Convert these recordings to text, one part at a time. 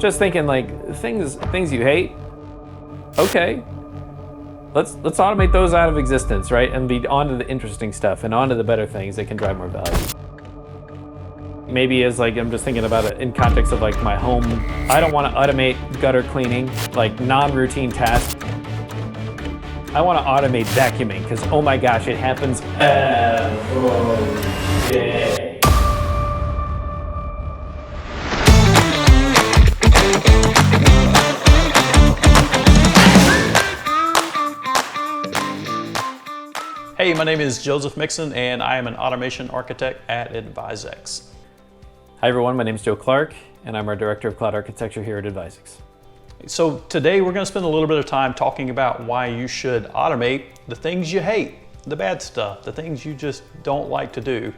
just thinking like things you hate. Okay, let's automate those out of existence, right? And be on to the interesting stuff and on to the better things that can drive more value. Maybe as like, I'm just thinking about it in context of like my home. I don't want to automate gutter cleaning, like non-routine tasks. I want to automate vacuuming because, oh my gosh, it happens every day. Hey, my name is Joseph Mixon, and I am an automation architect at AdviseX. Hi everyone, my name is Joe Clark, and I'm our Director of Cloud Architecture here at AdviseX. So today we're going to spend a little bit of time talking about why you should automate the things you hate, the bad stuff, the things you just don't like to do.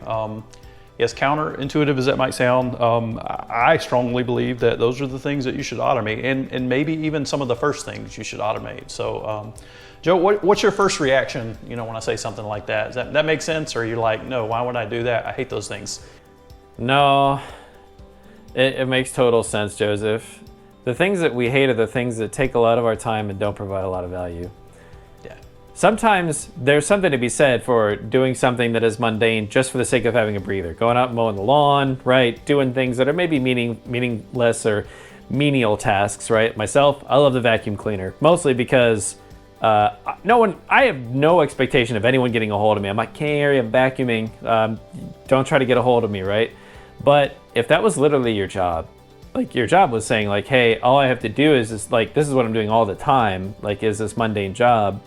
As counterintuitive as that might sound, I strongly believe that those are the things that you should automate, and maybe even some of the first things you should automate. So, Joe, what's your first reaction, when I say something like that? Does that make sense, or you're like, no, why would I do that? I hate those things. No, it makes total sense, Joseph. The things that we hate are the things that take a lot of our time and don't provide a lot of value. Yeah. Sometimes there's something to be said for doing something that is mundane just for the sake of having a breather. Going out and mowing the lawn, right? Doing things that are maybe meaningless or menial tasks, right? Myself, I love the vacuum cleaner, mostly because I have no expectation of anyone getting a hold of me. I'm like, Carrie, I'm vacuuming. Don't try to get a hold of me, right? But if that was literally your job, like your job was saying like, hey, all I have to do is this, like, this is what I'm doing all the time, like, is this mundane job.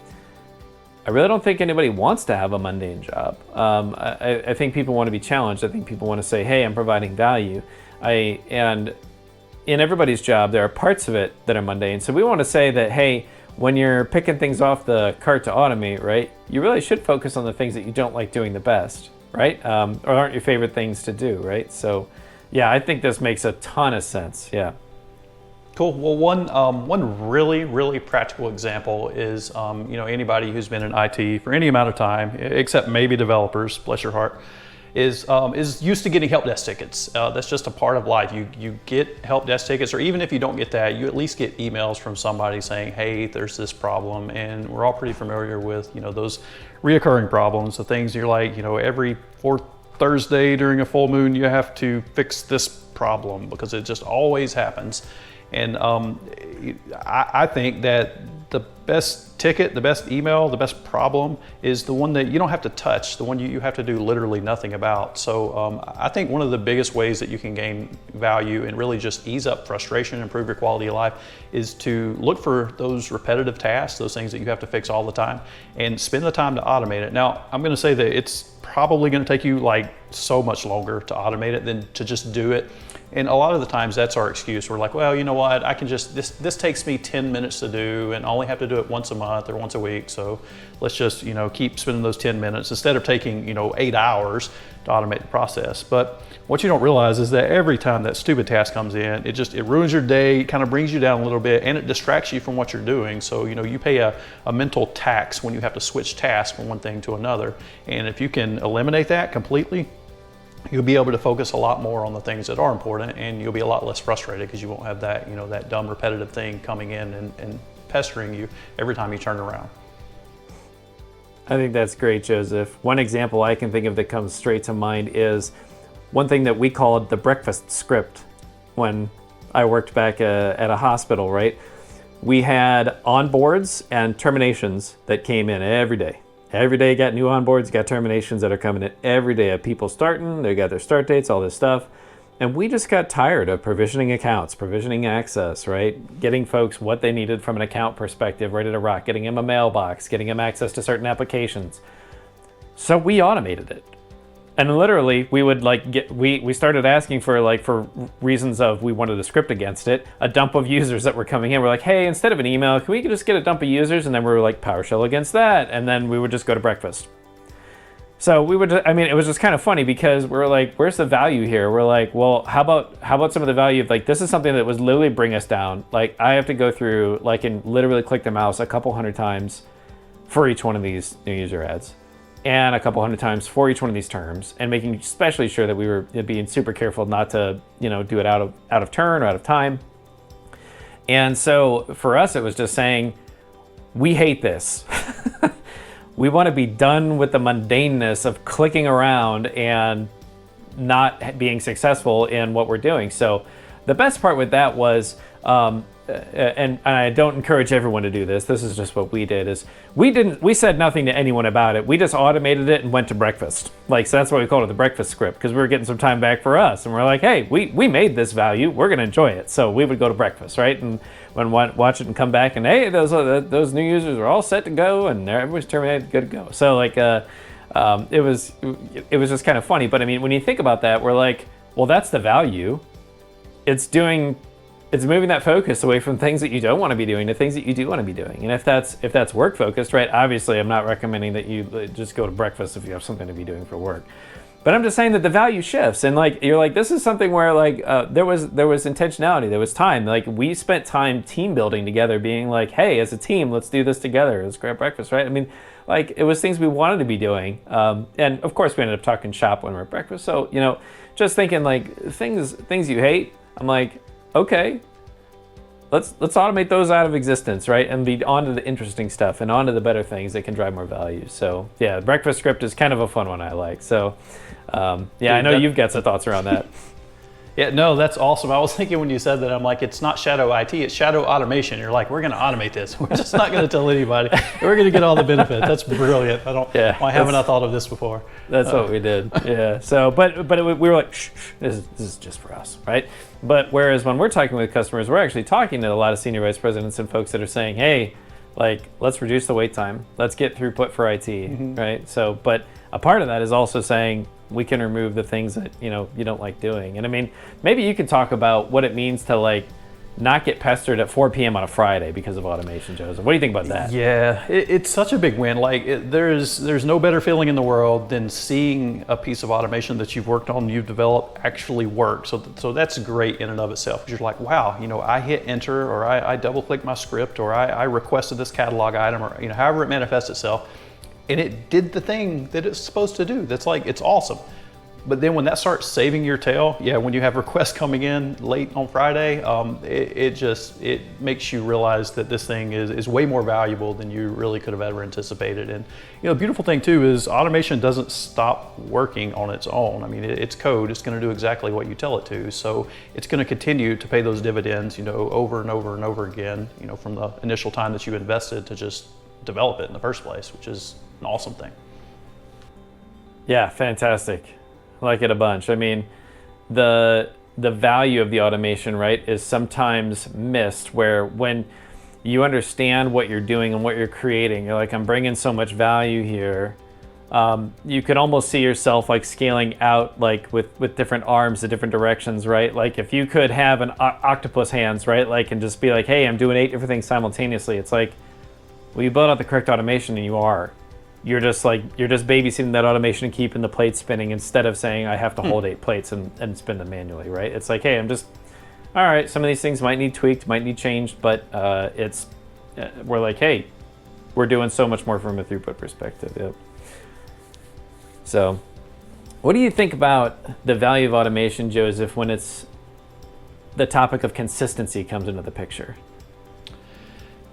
I really don't think anybody wants to have a mundane job. I think people want to be challenged. I think people want to say, hey, I'm providing value. And in everybody's job, there are parts of it that are mundane. So we want to say that, hey, when you're picking things off the cart to automate, right, you really should focus on the things that you don't like doing the best, right? Or aren't your favorite things to do, right? So yeah, I think this makes a ton of sense, yeah. Cool. Well, one really practical example is, anybody who's been in IT for any amount of time, except maybe developers, bless your heart, is used to getting help desk tickets. That's just a part of life. You get help desk tickets, or even if you don't get that, you at least get emails from somebody saying, hey, there's this problem, and we're all pretty familiar with, those reoccurring problems, the things you're like, every fourth Thursday during a full moon, you have to fix this problem because it just always happens. And I think that the best ticket, the best email, the best problem is the one that you don't have to touch, the one you have to do literally nothing about. So I think one of the biggest ways that you can gain value and really just ease up frustration, improve your quality of life, is to look for those repetitive tasks, those things that you have to fix all the time, and spend the time to automate it. Now, I'm going to say that it's probably going to take you like so much longer to automate it than to just do it. And a lot of the times that's our excuse. We're like, well, you know what, I can just, this takes me 10 minutes to do and I only have to do it once a month or once a week. So let's just, keep spending those 10 minutes instead of taking, 8 hours to automate the process. But what you don't realize is that every time that stupid task comes in, it ruins your day, kind of brings you down a little bit, and it distracts you from what you're doing. So, you pay a mental tax when you have to switch tasks from one thing to another. And if you can eliminate that completely, you'll be able to focus a lot more on the things that are important, and you'll be a lot less frustrated because you won't have that, that dumb repetitive thing coming in and pestering you every time you turn around. I think that's great, Joseph. One example I can think of that comes straight to mind is one thing that we called the breakfast script when I worked back at a hospital, right? We had onboards and terminations that came in every day. Every day you got new onboards, you got terminations that are coming in every day of people starting, they got their start dates, all this stuff. And we just got tired of provisioning accounts, provisioning access, right? Getting folks what they needed from an account perspective, ready to rock, getting them a mailbox, getting them access to certain applications. So we automated it. And literally we would we started asking for reasons of we wanted a script against it, a dump of users that were coming in. We're like, hey, instead of an email, can we just get a dump of users? And then we were like, PowerShell against that. And then we would just go to breakfast. So we would, it was just kind of funny because we're like, where's the value here? We're like, well, how about some of the value of this is something that was literally bring us down. Like I have to go through and literally click the mouse a couple hundred times for each one of these new user ads. And a couple hundred times for each one of these terms, and making especially sure that we were being super careful not to, do it out of turn or out of time. And so for us, it was just saying, we hate this. We want to be done with the mundaneness of clicking around and not being successful in what we're doing. So the best part with that was, and I don't encourage everyone to do this. This is just what we did. Is we said nothing to anyone about it. We just automated it and went to breakfast. Like, so that's why we called it the breakfast script, because we were getting some time back for us, and we're like, hey, we made this value. We're gonna enjoy it. So we would go to breakfast, right? And when watch it and come back, and hey, those new users are all set to go, and everybody's terminated, good to go. So like, it was just kind of funny. But I mean, when you think about that, we're like, well, that's the value. It's moving that focus away from things that you don't want to be doing to things that you do want to be doing. And if that's work focused, right? Obviously, I'm not recommending that you just go to breakfast if you have something to be doing for work. But I'm just saying that the value shifts, and like you're like, this is something where like there was intentionality, there was time. Like we spent time team building together, being like, hey, as a team, let's do this together. Let's grab breakfast, right? I mean, like it was things we wanted to be doing, and of course we ended up talking shop when we were at breakfast. So just thinking like things you hate. I'm like, okay, let's automate those out of existence, right? And be onto the interesting stuff and onto the better things that can drive more value. So yeah, breakfast script is kind of a fun one I like. So I know you've got some thoughts around that. Yeah, no, that's awesome. I was thinking when you said that, I'm like, it's not shadow IT, it's shadow automation. You're like, we're going to automate this. We're just not going to tell anybody. We're going to get all the benefits. That's brilliant. Why haven't I thought of this before? That's what we did. Yeah. So, but we were like, shh, this is just for us, right? But whereas when we're talking with customers, we're actually talking to a lot of senior vice presidents and folks that are saying, hey, like, let's reduce the wait time. Let's get throughput for IT, right? So, but a part of that is also saying, we can remove the things that you don't like doing. And I mean, maybe you could talk about what it means to like not get pestered at 4 p.m. on a Friday because of automation, Joseph. What do you think about that? Yeah, it's such a big win. Like there's no better feeling in the world than seeing a piece of automation that you've worked on, you've developed, actually work. So that's great in and of itself. Because you're like, wow, I hit enter, or I double click my script, or I requested this catalog item, or however it manifests itself. And it did the thing that it's supposed to do. That's like, it's awesome. But then when that starts saving your tail, when you have requests coming in late on Friday, it makes you realize that this thing is way more valuable than you really could have ever anticipated. And the beautiful thing too is automation doesn't stop working on its own. I mean, it's code. It's going to do exactly what you tell it to. So it's going to continue to pay those dividends, over and over and over again, from the initial time that you invested to just develop it in the first place, which is an awesome thing. Yeah, fantastic. I like it a bunch. I mean, the value of the automation, right, is sometimes missed, where when you understand what you're doing and what you're creating, you're like, I'm bringing so much value here. You can almost see yourself like scaling out, like with different arms to different directions, right? Like if you could have an octopus hands, right, like, and just be like, hey, I'm doing 8 different things simultaneously. It's like, well, you build out the correct automation and you are. You're just babysitting that automation and keeping the plates spinning instead of saying I have to hold 8 plates and spin them manually, right? It's like, hey, all right, some of these things might need tweaked, might need changed, but we're like, hey, we're doing so much more from a throughput perspective. Yep. So what do you think about the value of automation, Joseph, when it's the topic of consistency comes into the picture?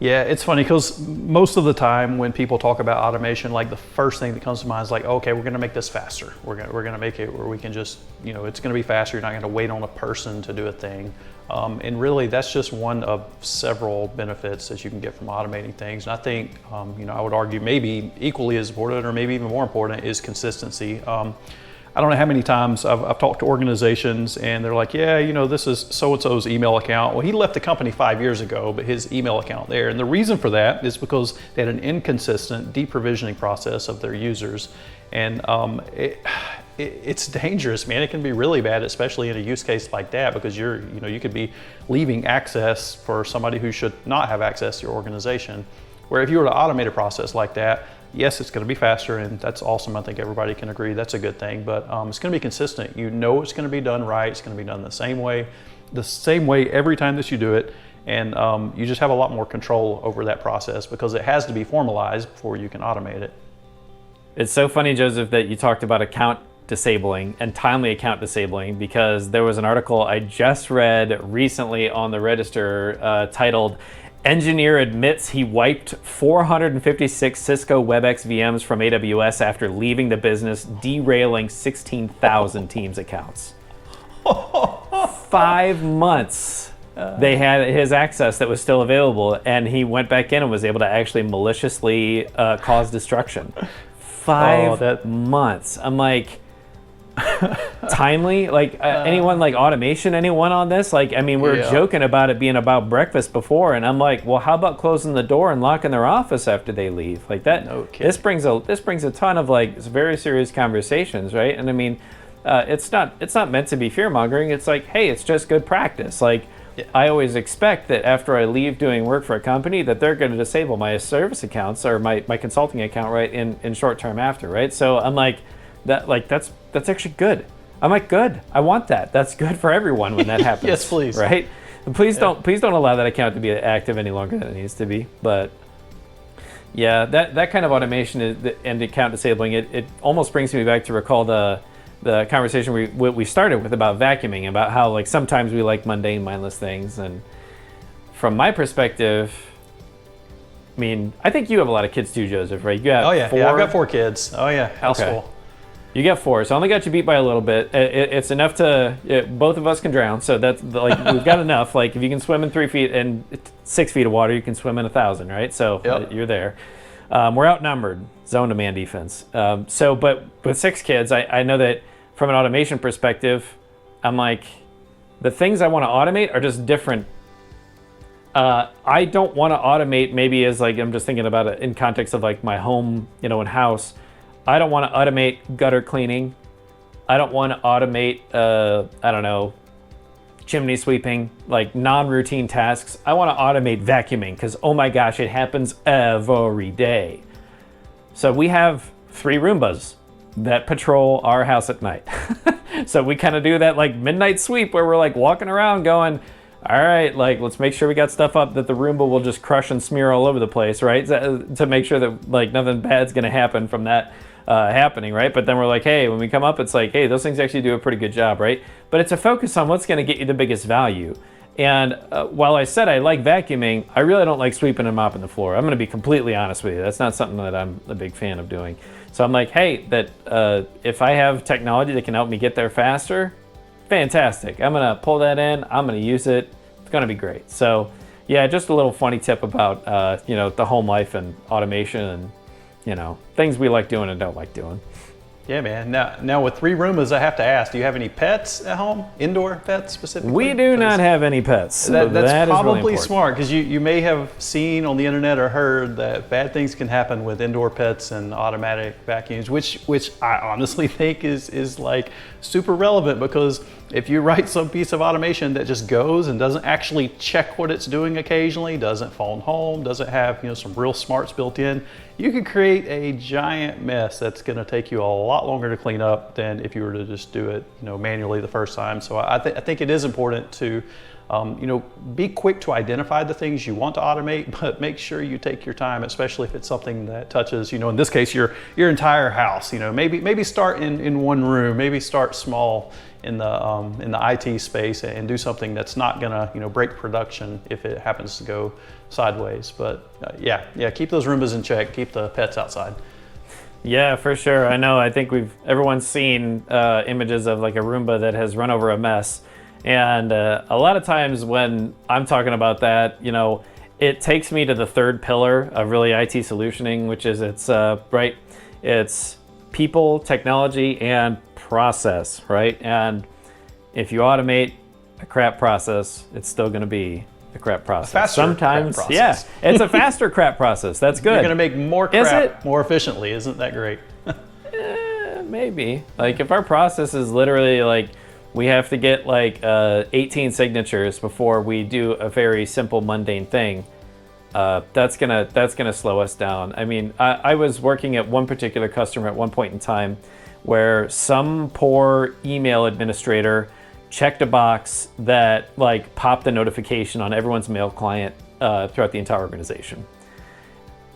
Yeah, it's funny because most of the time when people talk about automation, like the first thing that comes to mind is like, okay, we're going to make this faster. We're going to make it where we can just, it's going to be faster. You're not going to wait on a person to do a thing. And really, that's just one of several benefits that you can get from automating things. And I think, I would argue maybe equally as important, or maybe even more important, is consistency. I don't know how many times I've talked to organizations and they're like, yeah, this is so-and-so's email account. Well, he left the company 5 years ago, but his email account there. And the reason for that is because they had an inconsistent deprovisioning process of their users. And it's dangerous, man. It can be really bad, especially in a use case like that, because you could be leaving access for somebody who should not have access to your organization. Where if you were to automate a process like that, yes, it's going to be faster, and that's awesome. I think everybody can agree that's a good thing, but it's going to be consistent. It's going to be done right. It's going to be done the same way every time that you do it, and you just have a lot more control over that process because it has to be formalized before you can automate it. It's so funny, Joseph, that you talked about account disabling and timely account disabling, because there was an article I just read recently on the Register titled "Engineer Admits He Wiped 456 Cisco WebEx VMs from AWS After Leaving the Business, Derailing 16,000 Teams accounts." 5 months they had his access that was still available, and he went back in and was able to actually maliciously cause destruction. 5 months. I'm like, timely? Like, anyone, like automation, anyone on this? Like, I mean, we were joking about it being about breakfast before, and I'm like, well, how about closing the door and locking their office after they leave? Like that. No kidding. This brings a ton of like very serious conversations, right? And I mean, it's not meant to be fear mongering. It's like, hey, it's just good practice. Like, I always expect that after I leave doing work for a company, that they're going to disable my service accounts or my consulting account, right, in short term after, right? So I'm like, that's actually good. I'm like, good. I want that. That's good for everyone when that happens. Yes, please. Right? And please don't allow that account to be active any longer than it needs to be. But yeah, that kind of automation and account disabling, it almost brings me back to recall the conversation we started with about vacuuming, about how like sometimes we like mundane, mindless things. And from my perspective, I mean, I think you have a lot of kids too, Joseph, right? You have 4? Yeah, I've got 4 kids. Oh yeah, house Okay. full. You got 4, so I only got you beat by a little bit. It's enough to, both of us can drown, so that's like, we've got enough. Like if you can swim in 3 feet and 6 feet of water, you can swim in 1,000, right? So you're there. We're outnumbered, zone to man defense. But with 6 kids, I know that from an automation perspective, I'm like, the things I want to automate are just different. I don't want to automate maybe as like, I'm just thinking about it in context of like my home, and house. I don't want to automate gutter cleaning. I don't want to automate, chimney sweeping, like non-routine tasks. I want to automate vacuuming because, oh my gosh, it happens every day. So we have 3 Roombas that patrol our house at night. So we kind of do that like midnight sweep where we're like walking around going, all right, like let's make sure we got stuff up that the Roomba will just crush and smear all over the place, right? To make sure that like nothing bad's gonna happen from that happening, right? But then we're like, hey, when we come up, it's like, hey, those things actually do a pretty good job, right? But it's a focus on what's gonna get you the biggest value. And while I said I like vacuuming, I really don't like sweeping and mopping the floor. I'm gonna be completely honest with you. That's not something that I'm a big fan of doing. So I'm like, hey, if I have technology that can help me get there faster, fantastic. I'm gonna pull that in, I'm gonna use it, it's gonna be great. So yeah, just a little funny tip about the home life and automation and things we like doing and don't like doing. Yeah, man. Now with 3 Roombas, I have to ask, do you have any pets at home? Indoor pets specifically? We do not have any pets. So that's probably really smart, because you may have seen on the internet or heard that bad things can happen with indoor pets and automatic vacuums, which I honestly think is like super relevant, because if you write some piece of automation that just goes and doesn't actually check what it's doing occasionally, doesn't phone home, doesn't have some real smarts built in, you could create a giant mess that's going to take you a lot longer to clean up than if you were to just do it manually the first time. So I think it is important to be quick to identify the things you want to automate, but make sure you take your time, especially if it's something that touches, in this case, your entire house. Maybe start in one room, maybe start small in the IT space and do something that's not gonna break production if it happens to go sideways. But yeah, keep those Roombas in check, keep the pets outside. Yeah, for sure. I know. I think everyone's seen images of like a Roomba that has run over a mess. And a lot of times when I'm talking about that, it takes me to the third pillar of really IT solutioning, which is it's people, technology, and process, right? And if you automate a crap process, it's still going to be a crap process. Sometimes, crap process. Yeah, it's a faster crap process. That's good. You're going to make more crap more efficiently. Isn't that great? Maybe. Like if our process is literally like, we have to get like 18 signatures before we do a very simple mundane thing. That's gonna slow us down. I mean, I was working at one particular customer at one point in time where some poor email administrator checked a box that like popped a notification on everyone's mail client throughout the entire organization.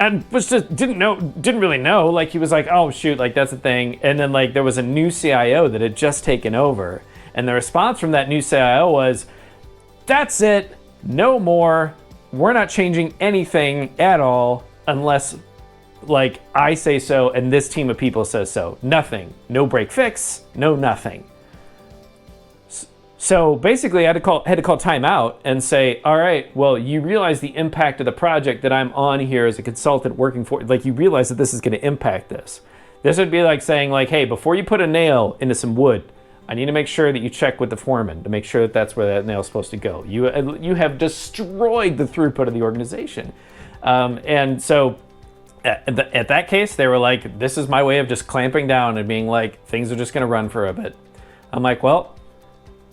and was just didn't really know. Like, he was like, oh shoot, like that's a thing. And then like there was a new CIO that had just taken over, and the response from that new CIO was, that's it, no more. We're not changing anything at all unless like I say so and this team of people says so. Nothing. No break fix, no nothing. So basically I had to call time out and say, all right, well, you realize the impact of the project that I'm on here as a consultant working for, like, you realize that this is going to impact this. This would be like saying like, hey, before you put a nail into some wood, I need to make sure that you check with the foreman to make sure that that's where that nail is supposed to go. You have destroyed the throughput of the organization. And so at that case, they were like, this is my way of just clamping down and being like, things are just going to run for a bit. I'm like, well,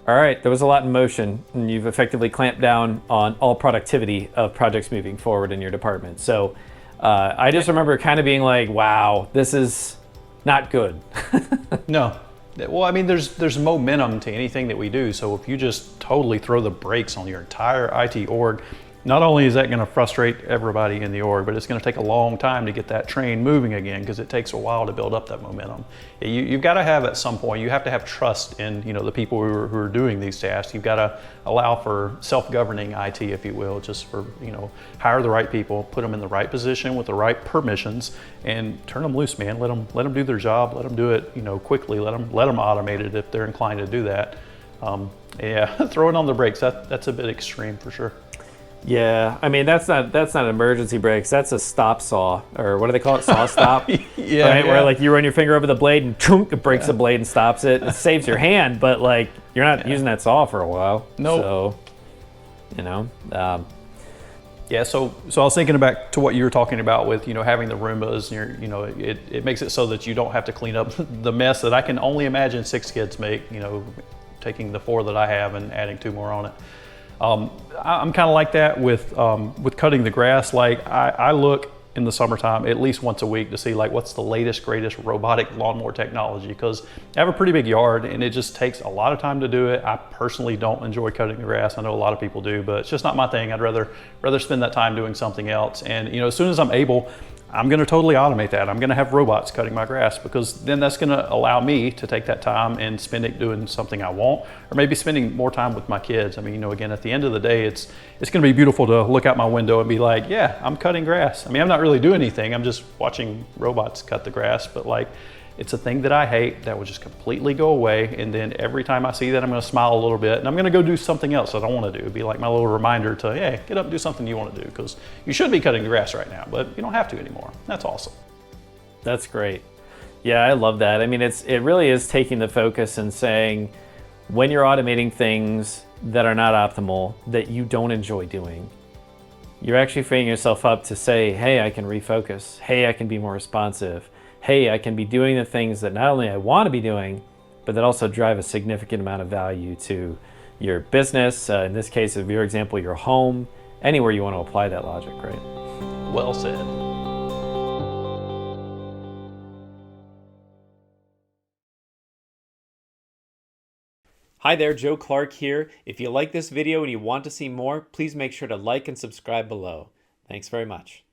all right, there was a lot in motion, and you've effectively clamped down on all productivity of projects moving forward in your department. So I just remember kind of being like, wow, this is not good. No. Well, I mean, there's momentum to anything that we do. So if you just totally throw the brakes on your entire IT org, not only is that going to frustrate everybody in the org, but it's going to take a long time to get that train moving again, because it takes a while to build up that momentum. You've got to have, at some point, you have to have trust in the people who are doing these tasks. You've got to allow for self-governing IT, if you will, just for hire the right people, put them in the right position with the right permissions, and turn them loose, man. Let them do their job. Let them do it quickly. Let them automate it if they're inclined to do that. Yeah, throwing on the brakes, that's a bit extreme for sure. Yeah, I mean, that's not emergency brakes. That's a stop saw, or what do they call it? Saw stop. Yeah, right? yeah. Where like you run your finger over the blade and chunk, it breaks the blade and stops it. It saves your hand, but like you're not using that saw for a while. No. So, yeah. So I was thinking back to what you were talking about with having the Roombas, and it makes it so that you don't have to clean up the mess that I can only imagine 6 kids make. Taking the 4 that I have and adding 2 more on it. I'm kind of like that with cutting the grass. Like I look in the summertime at least once a week to see like what's the latest, greatest robotic lawnmower technology, because I have a pretty big yard and it just takes a lot of time to do it. I personally don't enjoy cutting the grass. I know a lot of people do, but it's just not my thing. I'd rather spend that time doing something else. And as soon as I'm able, I'm going to totally automate that. I'm going to have robots cutting my grass, because then that's going to allow me to take that time and spend it doing something I want, or maybe spending more time with my kids. I mean, again, at the end of the day, it's going to be beautiful to look out my window and be like, yeah, I'm cutting grass. I mean, I'm not really doing anything. I'm just watching robots cut the grass, but like, it's a thing that I hate that will just completely go away. And then every time I see that, I'm going to smile a little bit and I'm going to go do something else that I want to do. It'd be like my little reminder to, hey, get up and do something you want to do, because you should be cutting grass right now, but you don't have to anymore. That's awesome. that's great. Yeah, I love that. I mean, it really is taking the focus and saying, when you're automating things that are not optimal, that you don't enjoy doing, you're actually freeing yourself up to say, hey, I can refocus. Hey, I can be more responsive. Hey, I can be doing the things that not only I want to be doing, but that also drive a significant amount of value to your business, in this case of your example, your home, anywhere you want to apply that logic, right? Well said. Hi there, Joe Clark here. If you like this video and you want to see more, please make sure to like and subscribe below. Thanks very much.